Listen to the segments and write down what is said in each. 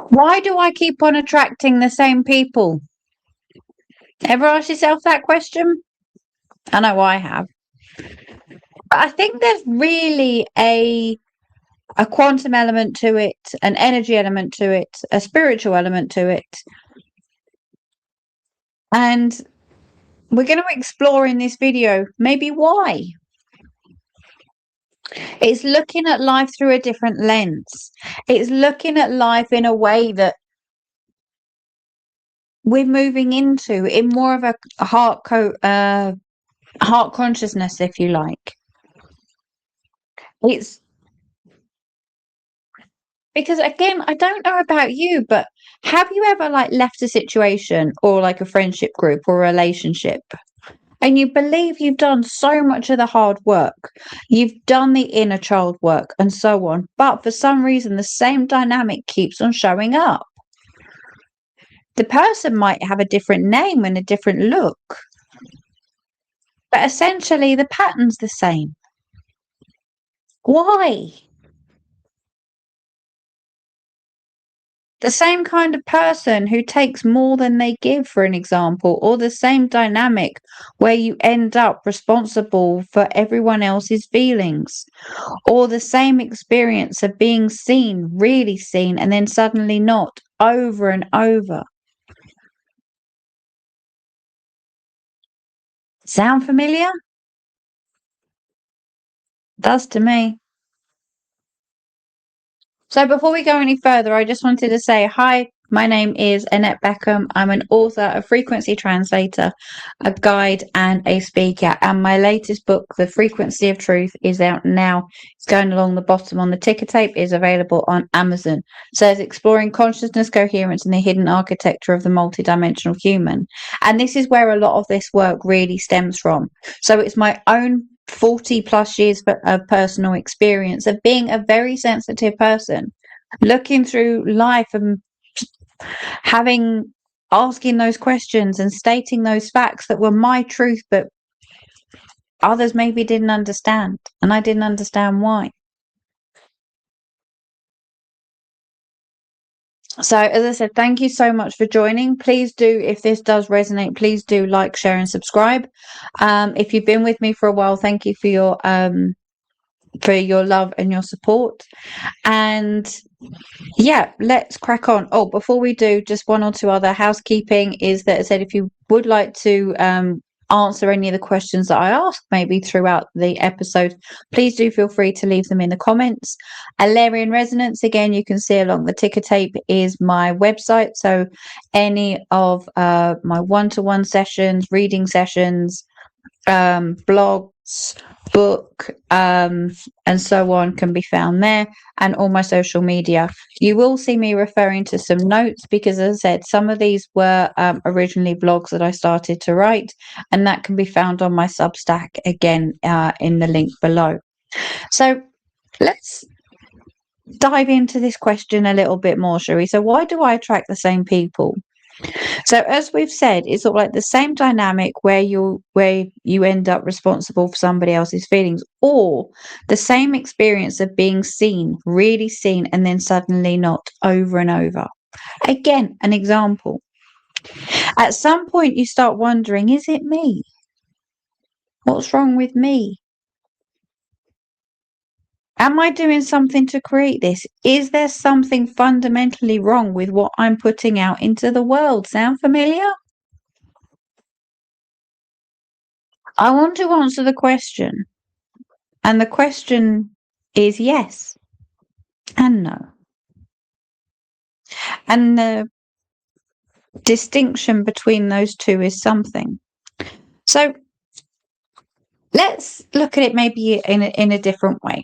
Why do I keep on attracting the same people? Ever ask yourself that question? I know I have. But I think there's really a quantum element to it, an energy element to it, a spiritual element to it. And we're going to explore in this video maybe why. It's looking at life through a different lens. It's looking at life in a way that we're moving into, in more of a heart consciousness, if you like. It's because, again, I don't know about you, but have you ever left a situation or a friendship group or a relationship, and you believe you've done so much of the hard work, you've done the inner child work and so on, but for some reason the same dynamic keeps on showing up? The person might have a different name and a different look, but essentially the pattern's the same. Why? The same kind of person who takes more than they give, for an example, or the same dynamic where you end up responsible for everyone else's feelings, or the same experience of being seen, really seen, and then suddenly not, over and over. Sound familiar? Does to me. So before we go any further, I just wanted to say hi. My name is Annette Beckham. I'm an author, a frequency translator, a guide, and a speaker. And my latest book, The Frequency of Truth, is out now. It's going along the bottom on the ticker tape, is available on Amazon. So it's exploring consciousness, coherence, and the hidden architecture of the multidimensional human. And this is where a lot of this work really stems from. So it's my own 40 plus years of personal experience of being a very sensitive person, looking through life and asking those questions and stating those facts that were my truth, but others maybe didn't understand, and I didn't understand why. So, as I said, thank you so much for joining. Please do, if this does resonate, please do like, share, and subscribe. If you've been with me for a while, thank you for your love and your support. And yeah, let's crack on. Oh, before we do, just one or two other housekeeping is that I said if you would like to answer any of the questions that I asked maybe throughout the episode, please do feel free to leave them in the comments. Alarian Resonance, again, you can see along the ticker tape, is my website. So any of my one-to-one sessions, reading sessions, blogs, book, and so on can be found there, and all my social media. You will see me referring to some notes because, as I said, some of these were originally blogs that I started to write, and that can be found on my Substack, again, in the link below. So let's dive into this question a little bit more, shall we? So why do I attract the same people? So as we've said, it's sort of like the same dynamic where you end up responsible for somebody else's feelings, or the same experience of being seen, really seen, and then suddenly not, over and over. Again, an example. At some point you start wondering, is it me? What's wrong with me? Am I doing something to create this? Is there something fundamentally wrong with what I'm putting out into the world? Sound familiar? I want to answer the question. And the question is yes and no. And the distinction between those two is something. So let's look at it maybe in a different way.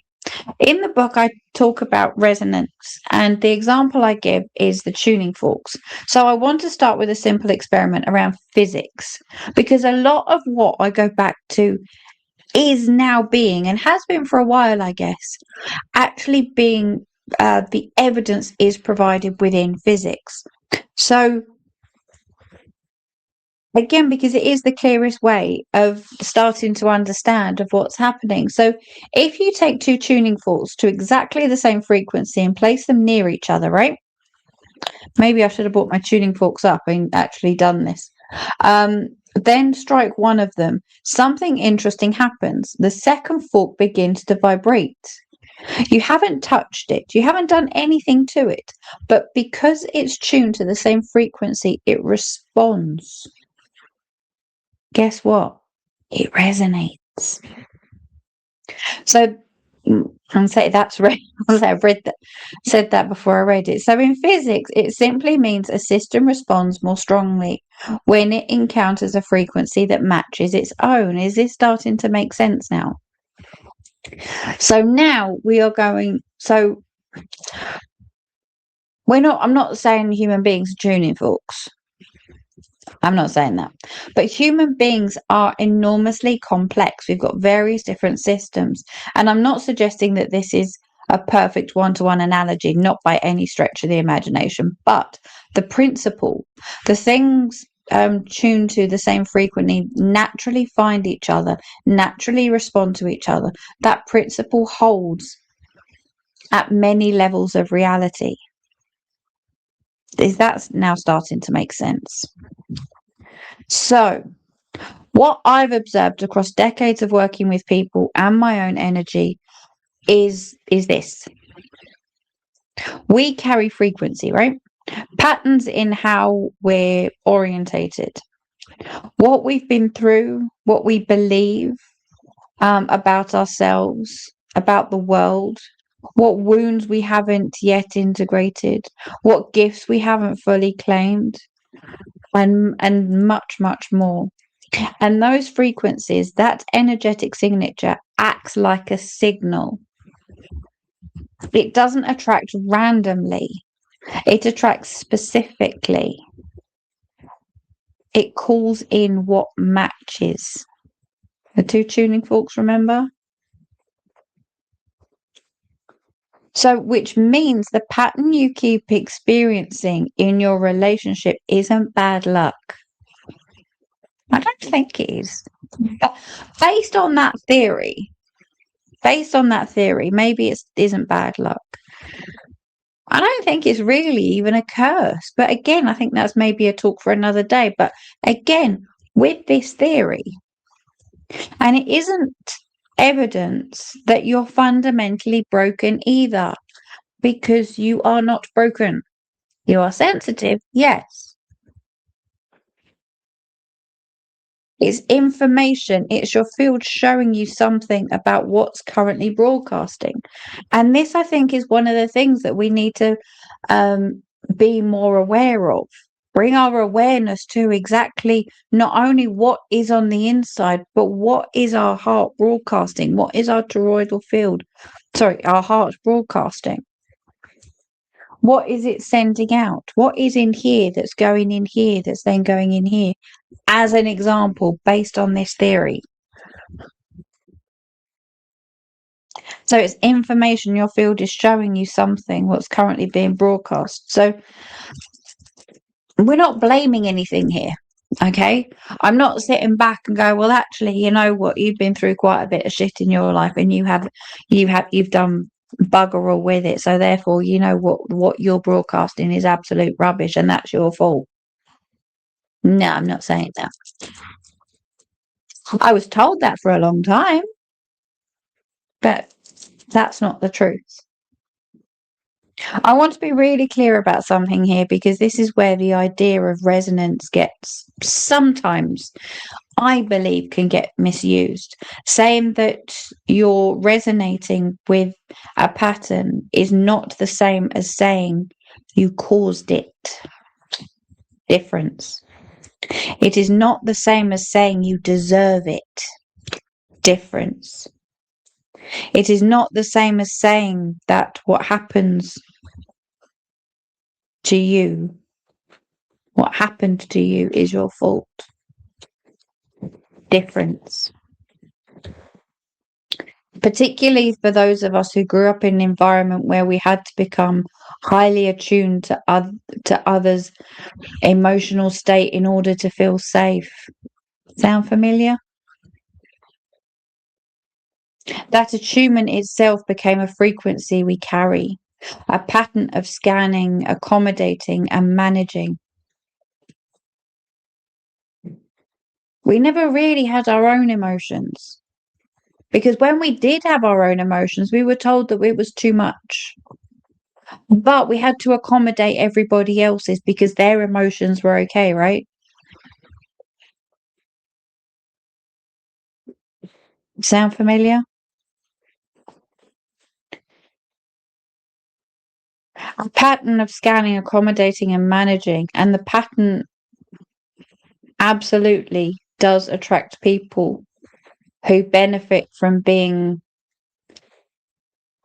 In the book, I talk about resonance, and the example I give is the tuning forks. So I want to start with a simple experiment around physics, because a lot of what I go back to is now being, and has been for a while, I guess, actually being, the evidence is provided within physics. So again, because it is the clearest way of starting to understand of what's happening. So if you take two tuning forks to exactly the same frequency and place them near each other, right? Maybe I should have brought my tuning forks up and actually done this. Then strike one of them. Something interesting happens. The second fork begins to vibrate. You haven't touched it. You haven't done anything to it. But because it's tuned to the same frequency, it responds. Guess what? It resonates. So and say that's right. I've said that before I read it. So in physics, it simply means a system responds more strongly when it encounters a frequency that matches its own. Is this starting to make sense now? So now we are going. So I'm not saying human beings are tuning forks. I'm not saying that. But human beings are enormously complex. We've got various different systems. And I'm not suggesting that this is a perfect one-to-one analogy, not by any stretch of the imagination. But the principle, the things tuned to the same frequency naturally find each other, naturally respond to each other. That principle holds at many levels of reality. Is that now starting to make sense? So, what I've observed across decades of working with people and my own energy is this. We carry frequency, right? Patterns in how we're orientated, what we've been through, what we believe about ourselves, about the world, what wounds we haven't yet integrated, what gifts we haven't fully claimed, and much, much more. And those frequencies, that energetic signature acts like a signal. It doesn't attract randomly. It attracts specifically. It calls in what matches. The two tuning forks, remember? So, which means the pattern you keep experiencing in your relationship isn't bad luck. I don't think it is. Based on that theory, maybe it isn't bad luck. I don't think it's really even a curse. But again, I think that's maybe a talk for another day. But again, with this theory, and it isn't evidence that you're fundamentally broken either, because you are not broken. You are sensitive, yes. It's information. It's your field showing you something about what's currently broadcasting. And this, I think, is one of the things that we need to be more aware of. Bring our awareness to exactly not only what is on the inside, but what is our heart broadcasting? What is our toroidal field? Sorry, our heart broadcasting. What is it sending out? What is in here that's going in here that's then going in here? As an example, based on this theory. So it's information. Your field is showing you something, what's currently being broadcast. So we're not blaming anything here. Okay. I'm not sitting back and go, well, actually, you know what? You've been through quite a bit of shit in your life and you've done bugger all with it. So therefore, you know what you're broadcasting is absolute rubbish and that's your fault. No, I'm not saying that. I was told that for a long time, but that's not the truth. I want to be really clear about something here because this is where the idea of resonance gets sometimes, I believe, can get misused. Saying that you're resonating with a pattern is not the same as saying you caused it. Difference. It is not the same as saying you deserve it. Difference. It is not the same as saying that what happens to you, what happened to you, is your fault. Difference. Particularly for those of us who grew up in an environment where we had to become highly attuned to others' emotional state in order to feel safe. Sound familiar? That attunement itself became a frequency we carry. a pattern of scanning, accommodating, and managing. We never really had our own emotions. Because when we did have our own emotions, we were told that it was too much. But we had to accommodate everybody else's because their emotions were okay, right? Sound familiar? A pattern of scanning, accommodating, and managing. And the pattern absolutely does attract people who benefit from being,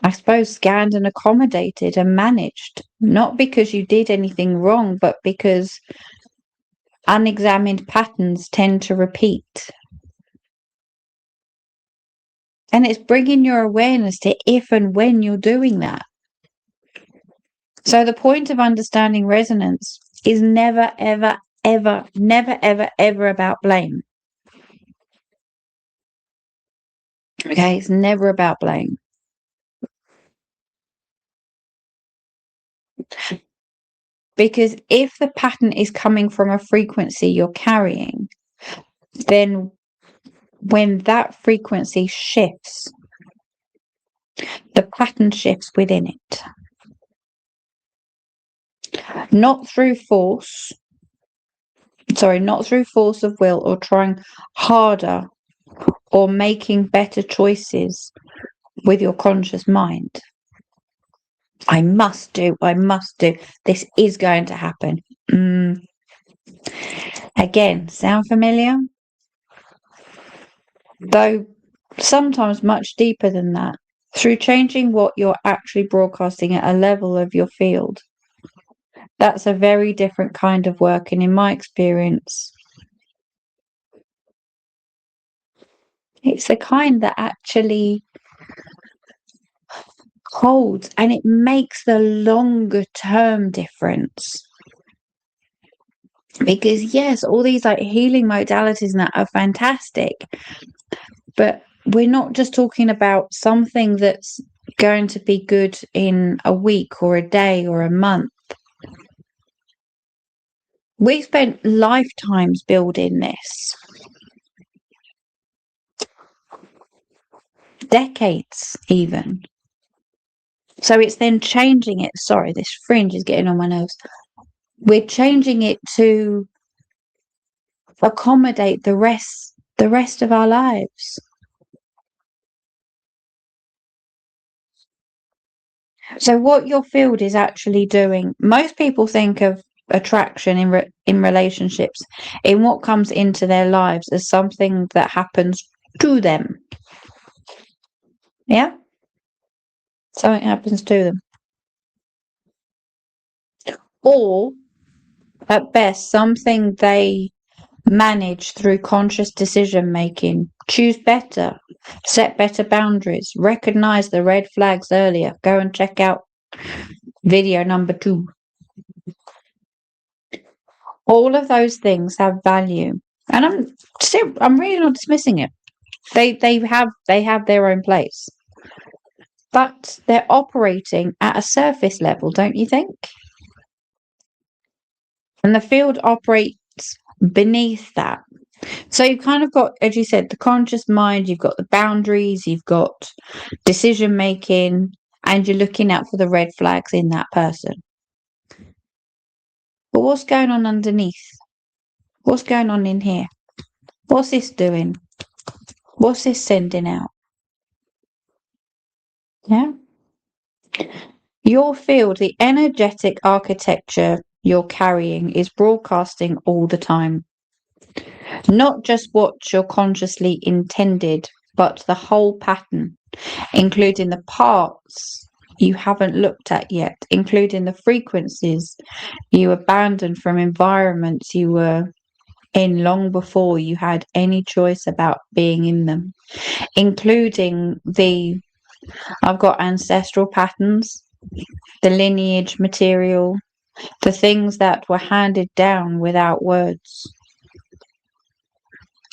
I suppose, scanned and accommodated and managed. Not because you did anything wrong, but because unexamined patterns tend to repeat. And it's bringing your awareness to if and when you're doing that. So the point of understanding resonance is never, ever, ever, never, ever, ever about blame. Okay, it's never about blame. Because if the pattern is coming from a frequency you're carrying, then when that frequency shifts, the pattern shifts within it. Not through force of will or trying harder or making better choices with your conscious mind. I must do. This is going to happen. Again, sound familiar? Though sometimes much deeper than that. Through changing what you're actually broadcasting at a level of your field. That's a very different kind of work. And in my experience, it's the kind that actually holds and it makes the longer term difference. Because yes, all these like healing modalities and that are fantastic, but we're not just talking about something that's going to be good in a week or a day or a month. We spent lifetimes building this. Decades even. So it's then changing it. Sorry, this fringe is getting on my nerves. We're changing it to accommodate the rest of our lives. So what your field is actually doing, most people think of attraction in relationships, in what comes into their lives as something that happens to them. Yeah? Something happens to them. Or, at best, something they manage through conscious decision making. Choose better, set better boundaries, recognize the red flags earlier. Go and check out video number 2. All of those things have value, and I'm really not dismissing it. They have their own place, but they're operating at a surface level, don't you think? And the field operates beneath that. So you've kind of got, as you said, the conscious mind, you've got the boundaries, you've got decision making, and you're looking out for the red flags in that person. But what's going on underneath? What's going on in here? What's this doing? What's this sending out? Yeah. Your field, the energetic architecture you're carrying, is broadcasting all the time. Not just what you're consciously intended, but the whole pattern, including the parts you haven't looked at yet, including the frequencies you abandoned from environments you were in long before you had any choice about being in them, including I've got ancestral patterns, the lineage material, the things that were handed down without words.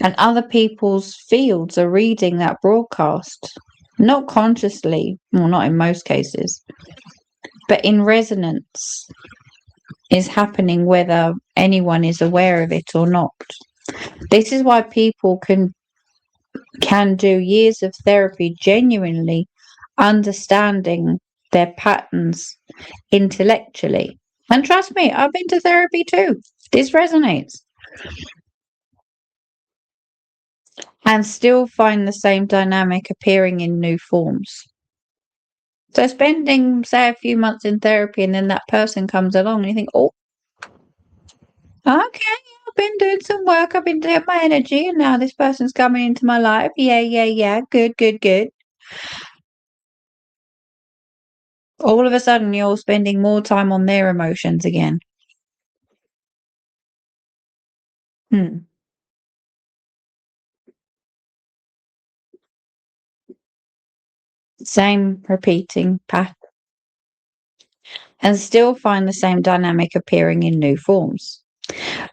And other people's fields are reading that broadcast, not consciously, well, not in most cases, but in resonance is happening whether anyone is aware of it or not. This is why people can do years of therapy genuinely understanding their patterns intellectually. And trust me, I've been to therapy too. This resonates. And still find the same dynamic appearing in new forms. So spending, say, a few months in therapy and then that person comes along and you think, oh, okay, I've been doing some work, I've been doing my energy, and now this person's coming into my life. Yeah. Good. All of a sudden, you're spending more time on their emotions again. Same repeating pattern. And still find the same dynamic appearing in new forms.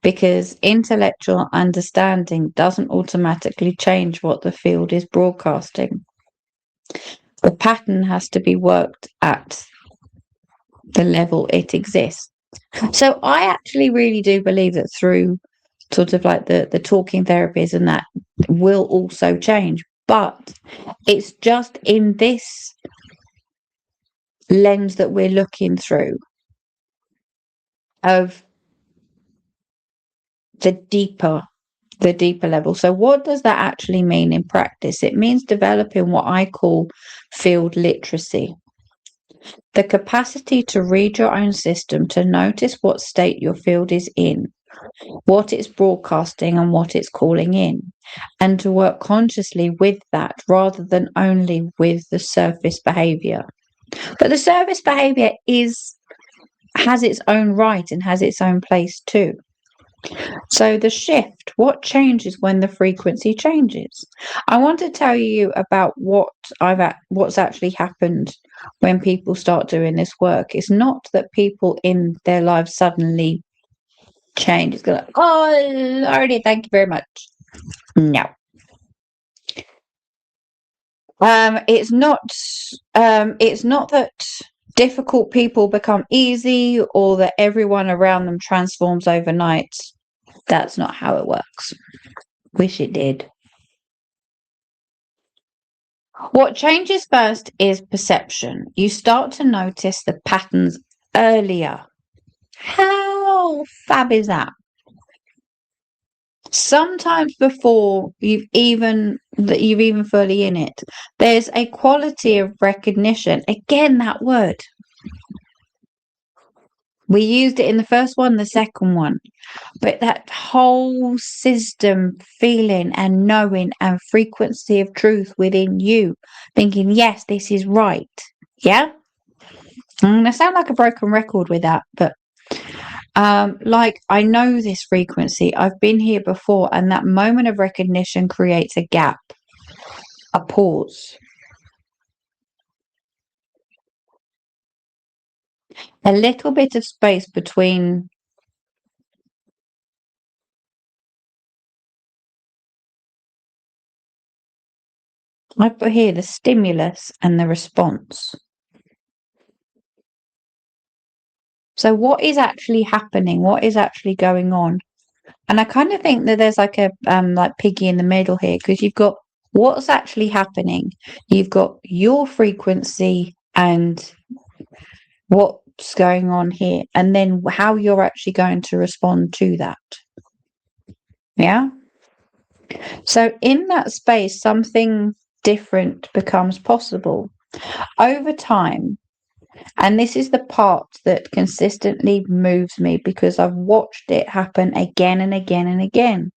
Because intellectual understanding doesn't automatically change what the field is broadcasting. The pattern has to be worked at the level it exists. So I actually really do believe that through sort of like the talking therapies and that will also change. But it's just in this lens that we're looking through of the deeper level. So what does that actually mean in practice? It means developing what I call field literacy. The capacity to read your own system, to notice what state your field is in, what it's broadcasting and what it's calling in, and to work consciously with that rather than only with the surface behavior. But the surface behavior has its own right and has its own place too. So the shift, what changes when the frequency changes? I want to tell you about what's actually happened when people start doing this work. It's not that people in their lives suddenly change. It's like, oh, already, thank you very much. No. It's not that difficult people become easy or that everyone around them transforms overnight. That's not how it works. Wish it did. What changes first is perception. You start to notice the patterns earlier. How fab is that? Sometimes before you've even fully in it. There's a quality of recognition. Again, that word. We used it in the first one, the second one. But that whole system feeling and knowing and frequency of truth within you, thinking, yes, this is right. Yeah? I sound like a broken record with that, but like I know this frequency. I've been here before, and that moment of recognition creates a gap, a pause. A little bit of space between I put here the stimulus and the response. So what is actually happening? What is actually going on? And I kind of think that there's like a like piggy in the middle here, because you've got what's actually happening. You've got your frequency and what's going on here, and then how you're actually going to respond to that. Yeah. So in that space, something different becomes possible over time. And this is the part that consistently moves me because I've watched it happen again and again and again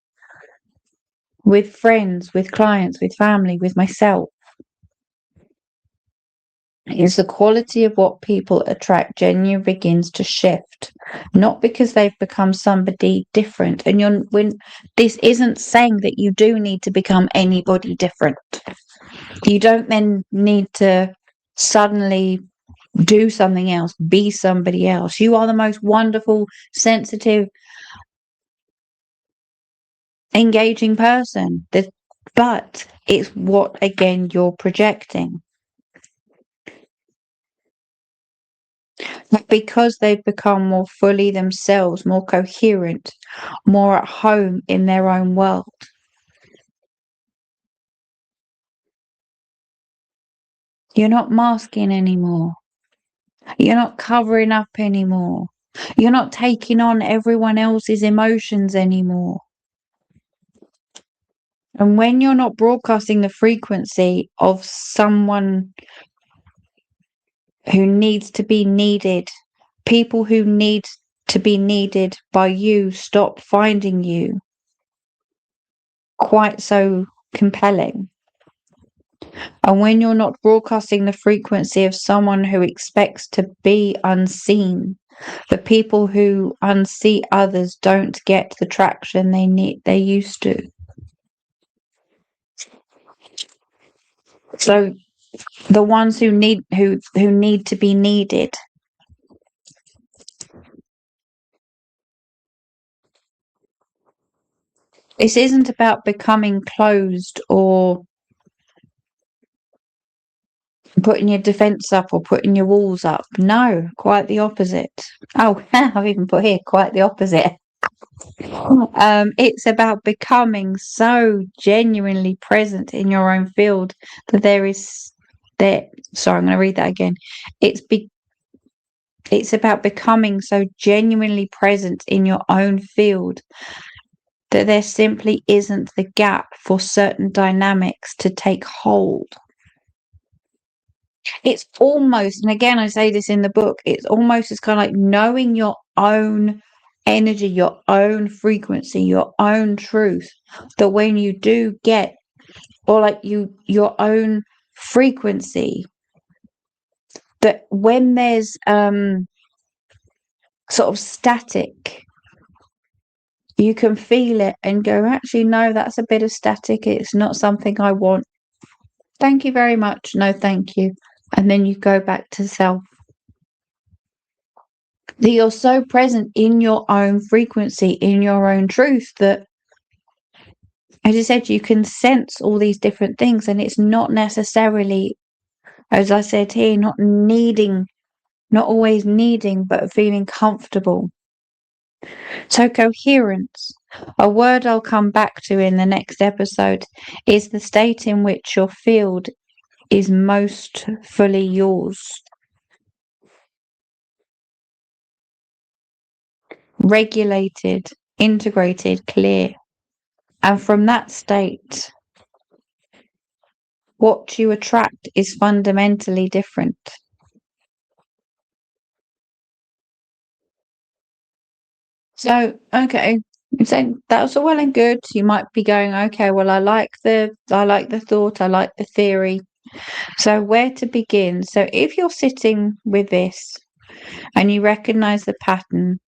with friends, with clients, with family, with myself. Is the quality of what people attract genuinely begins to shift, not because they've become somebody different. And this isn't saying that you do need to become anybody different. You don't then need to suddenly do something else, be somebody else. You are the most wonderful, sensitive, engaging person. But it's what, again, you're projecting. because they've become more fully themselves, more coherent, more at home in their own world. You're not masking anymore. You're not covering up anymore. You're not taking on everyone else's emotions anymore. And when you're not broadcasting the frequency of someone who needs to be needed, people who need to be needed by you stop finding you quite so compelling. And when you're not broadcasting the frequency of someone who expects to be unseen, the people who unsee others don't get the traction they used to. So the ones who need to be needed. This isn't about becoming closed or putting your defense up or putting your walls up. No, quite the opposite. Oh, I've even put here quite the opposite. It's about becoming so genuinely present in your own field that sorry, I'm going to read that again. It's about becoming so genuinely present in your own field that there simply isn't the gap for certain dynamics to take hold. It's almost, and again, I say this in the book, it's almost as kind of like knowing your own energy, your own frequency, your own truth. That when you do get, or like your own frequency, that when there's sort of static, you can feel it and go, actually, no, that's a bit of static. It's not something I want. Thank you very much. No, thank you. And then you go back to self. That you're so present in your own frequency, in your own truth, that, as I said, you can sense all these different things. And it's not necessarily, as I said here, not always needing, but feeling comfortable. So coherence, a word I'll come back to in the next episode, is the state in which your field is most fully yours. Regulated, integrated, clear. And from that state, what you attract is fundamentally different. So, okay, so that's all well and good. You might be going, okay, well, I like the thought, I like the theory. So where to begin? So if you're sitting with this and you recognize the pattern,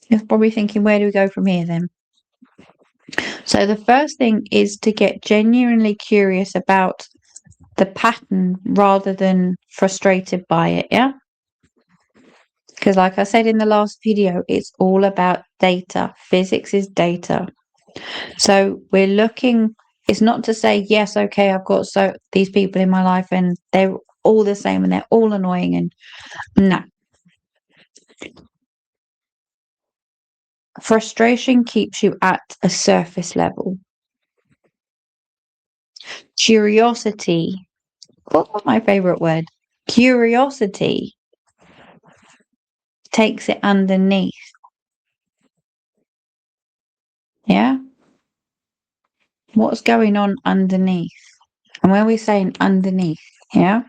you're probably thinking, where do we go from here then? So the first thing is to get genuinely curious about the pattern rather than frustrated by it, yeah? Because like I said in the last video, it's all about data. Physics is data. So we're looking, it's not to say, yes, okay, I've got these people in my life and they're all the same and they're all annoying, and no. Frustration keeps you at a surface level. Curiosity, what was my favorite word? Curiosity takes it underneath. Yeah? What's going on underneath? And when we're saying underneath, yeah?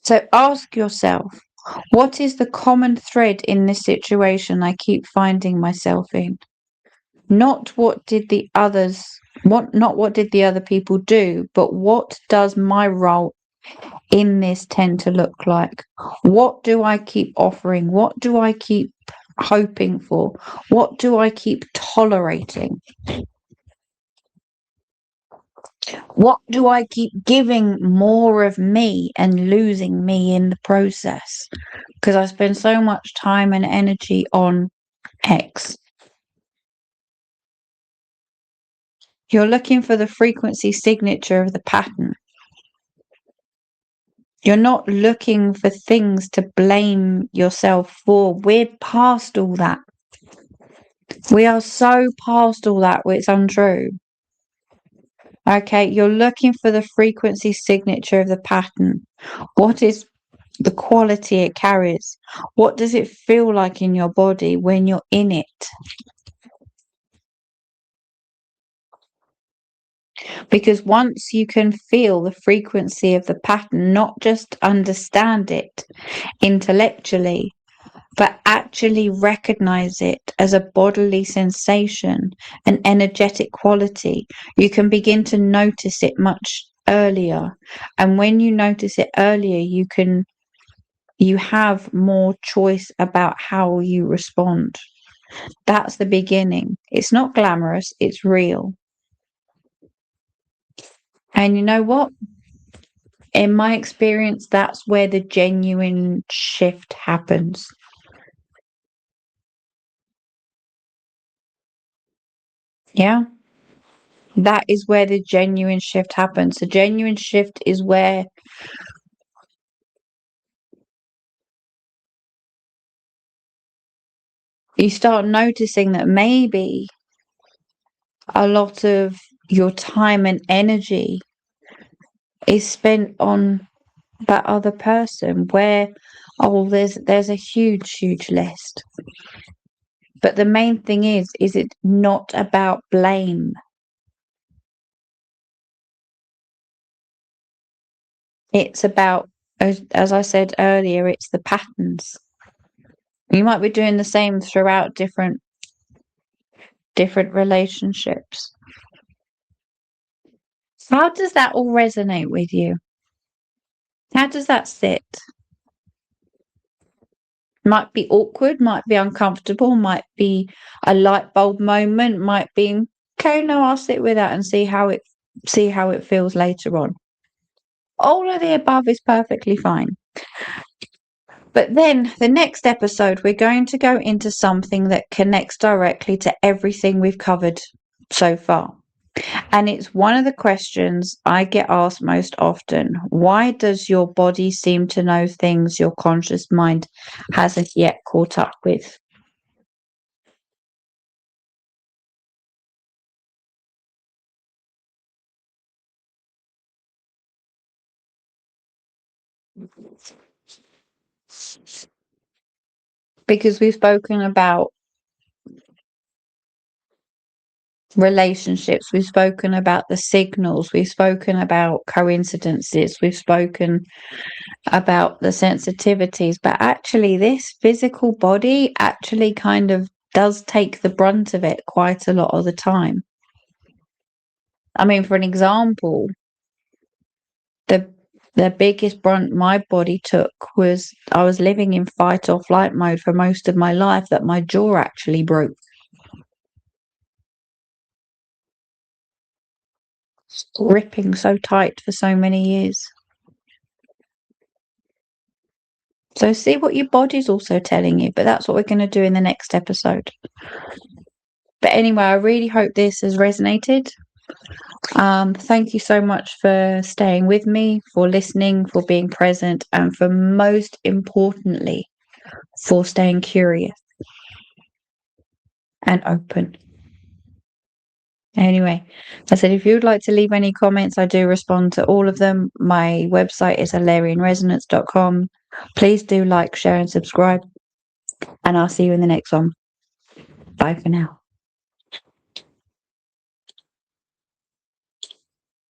So ask yourself, what is the common thread in this situation I keep finding myself in? Not what did the other people do, but what does my role in this tend to look like? What do I keep offering? What do I keep hoping for? What do I keep tolerating? What do I keep giving more of me and losing me in the process? Because I spend so much time and energy on X. You're looking for the frequency signature of the pattern. You're not looking for things to blame yourself for. We're past all that. We are so past all that where it's untrue. Okay, you're looking for the frequency signature of the pattern. What is the quality it carries? What does it feel like in your body when you're in it? Because once you can feel the frequency of the pattern, not just understand it intellectually, but actually recognize it as a bodily sensation, an energetic quality, you can begin to notice it much earlier. And when you notice it earlier, you have more choice about how you respond. That's the beginning. It's not glamorous, it's real. And you know what? In my experience, that's where the genuine shift happens. Yeah. That is where the genuine shift happens. The genuine shift is where you start noticing that maybe a lot of your time and energy is spent on that other person where, oh, there's a huge list. But the main thing is it not about blame? It's about, as I said earlier, it's the patterns. You might be doing the same throughout different relationships. How does that all resonate with you? How does that sit? Might be awkward, might be uncomfortable, might be a light bulb moment, might be, okay, no, I'll sit with that and see how it feels later on. All of the above is perfectly fine. But then the next episode, we're going to go into something that connects directly to everything we've covered so far. And it's one of the questions I get asked most often. Why does your body seem to know things your conscious mind hasn't yet caught up with? Because we've spoken about relationships, we've spoken about the signals, we've spoken about coincidences, we've spoken about the sensitivities, but actually this physical body actually kind of does take the brunt of it quite a lot of the time. I mean, for an example, the biggest brunt my body took was I was living in fight or flight mode for most of my life, that my jaw actually broke. Gripping so tight for so many years. So see what your body's also telling you, but that's what we're going to do in the next episode. But anyway, I really hope this has resonated. Thank you so much for staying with me, for listening, for being present, and for most importantly, for staying curious and open. Anyway, I said, if you would like to leave any comments, I do respond to all of them. My website is hilarianresonance.com. Please do like, share, and subscribe. And I'll see you in the next one. Bye for now.